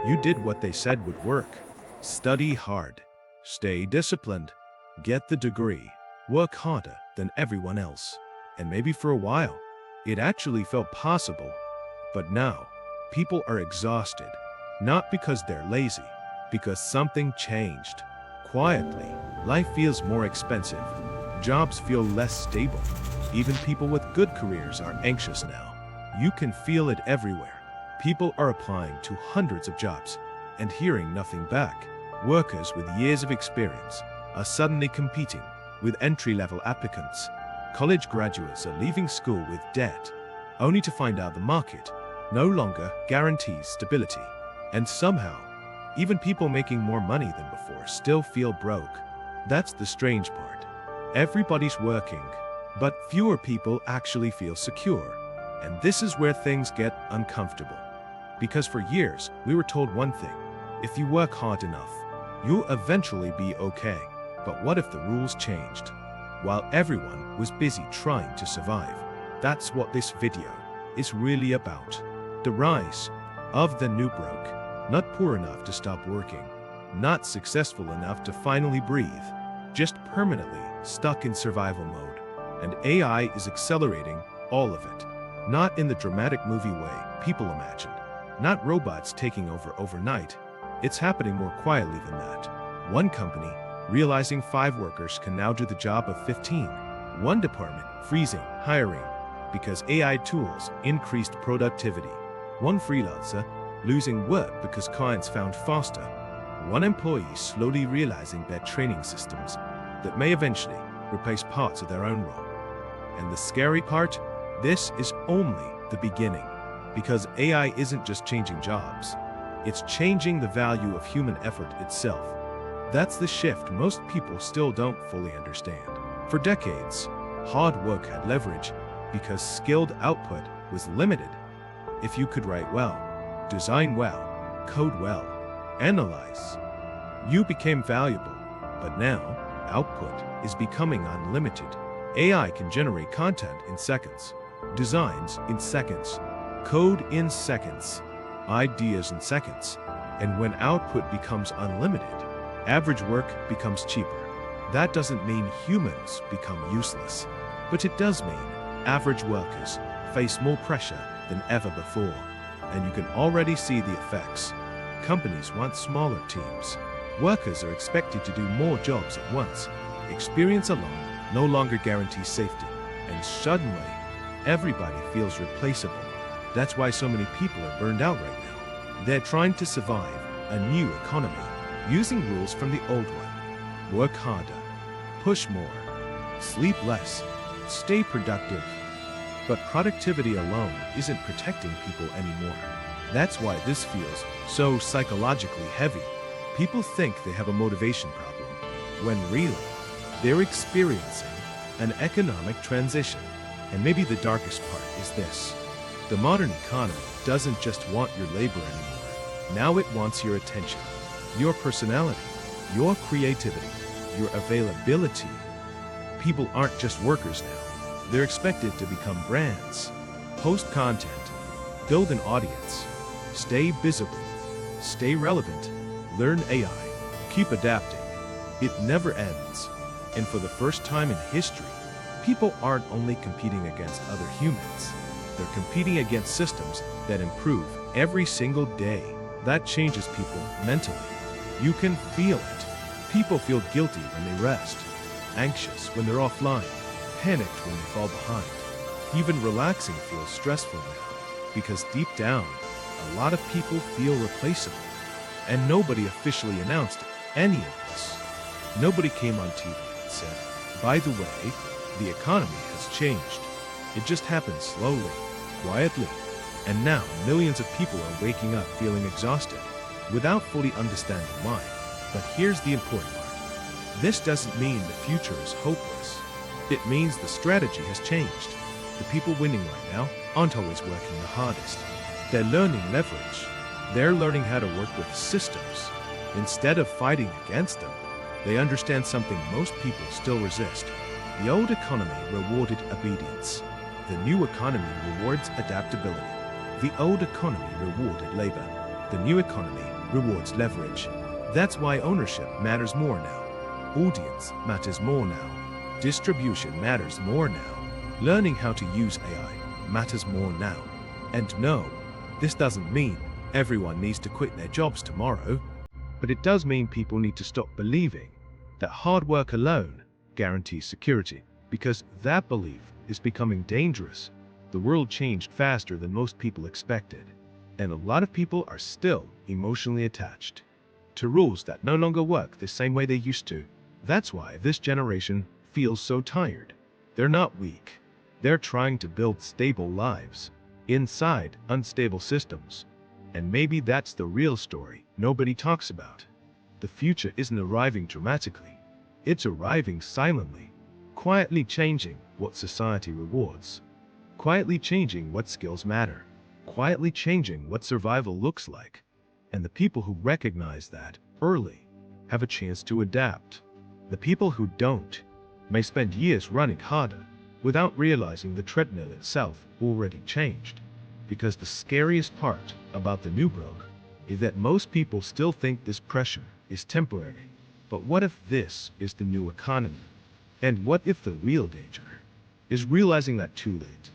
You did what they said would work. Study hard. Stay disciplined. Get the degree. Work harder than everyone else. And maybe for a while, it actually felt possible. But now, people are exhausted. Not because they're lazy, because something changed. Quietly, life feels more expensive. Jobs feel less stable. Even people with good careers are anxious now. You can feel it everywhere. People are applying to hundreds of jobs and hearing nothing back. Workers with years of experience are suddenly competing with entry-level applicants. College graduates are leaving school with debt, only to find out the market no longer guarantees stability. And somehow, even people making more money than before still feel broke. That's the strange part. Everybody's working, but fewer people actually feel secure. And this is where things get uncomfortable. Because for years, we were told one thing: if you work hard enough, you'll eventually be okay. But what if the rules changed? While everyone was busy trying to survive. That's what this video is really about. The rise of the new broke. Not poor enough to stop working. Not successful enough to finally breathe. Just permanently stuck in survival mode. And AI is accelerating all of it. Not in the dramatic movie way people imagined. Not robots taking over overnight. It's happening more quietly than that. One company realizing 5 workers can now do the job of 15. One department freezing hiring because AI tools increased productivity. One freelancer losing work because clients found faster. One employee slowly realizing that training systems that may eventually replace parts of their own role. And the scary part? This is only the beginning. Because AI isn't just changing jobs, it's changing the value of human effort itself. That's the shift most people still don't fully understand. For decades, hard work had leverage because skilled output was limited. If you could write well, design well, code well, analyze, you became valuable. But now, output is becoming unlimited. AI can generate content in seconds, designs in seconds, code in seconds, ideas in seconds. And when output becomes unlimited, average work becomes cheaper. That doesn't mean humans become useless, but it does mean average workers face more pressure than ever before. And you can already see the effects. Companies want smaller teams. Workers are expected to do more jobs at once. Experience alone no longer guarantees safety. And suddenly, everybody feels replaceable. That's why so many people are burned out right now. They're trying to survive a new economy, using rules from the old one. Work harder, push more, sleep less, stay productive. But productivity alone isn't protecting people anymore. That's why this feels so psychologically heavy. People think they have a motivation problem, when really, they're experiencing an economic transition. And maybe the darkest part is this: the modern economy doesn't just want your labor anymore. Now it wants your attention, your personality, your creativity, your availability. People aren't just workers now. They're expected to become brands, post content, build an audience, stay visible, stay relevant, learn AI, keep adapting. It never ends. And for the first time in history, people aren't only competing against other humans. They're competing against systems that improve every single day. That changes people mentally. You can feel it. People feel guilty when they rest, anxious when they're offline, panicked when they fall behind. Even relaxing feels stressful now, because deep down, a lot of people feel replaceable. And nobody officially announced any of this. Nobody came on TV and said, by the way, the economy has changed. It just happened slowly, quietly. And now millions of people are waking up feeling exhausted, without fully understanding why. But here's the important part. This doesn't mean the future is hopeless. It means the strategy has changed. The people winning right now aren't always working the hardest. They're learning leverage. They're learning how to work with systems. Instead of fighting against them, they understand something most people still resist. The old economy rewarded obedience. The new economy rewards adaptability. The old economy rewarded labor. The new economy rewards leverage. That's why ownership matters more now. Audience matters more now. Distribution matters more now. Learning how to use AI matters more now. And no, this doesn't mean everyone needs to quit their jobs tomorrow, but it does mean people need to stop believing that hard work alone guarantees security, because that belief is becoming dangerous. The world changed faster than most people expected, and a lot of people are still emotionally attached to rules that no longer work the same way they used to. That's why this generation feels so tired. They're not weak. They're trying to build stable lives inside unstable systems. And maybe that's the real story nobody talks about. The future isn't arriving dramatically. It's arriving silently, quietly changing what society rewards, quietly changing what skills matter, quietly changing what survival looks like. And the people who recognize that early have a chance to adapt. The people who don't may spend years running harder without realizing the treadmill itself already changed. Because the scariest part about the new world is that most people still think this pressure is temporary. But what if this is the new economy? And what if the real danger is realizing that too late?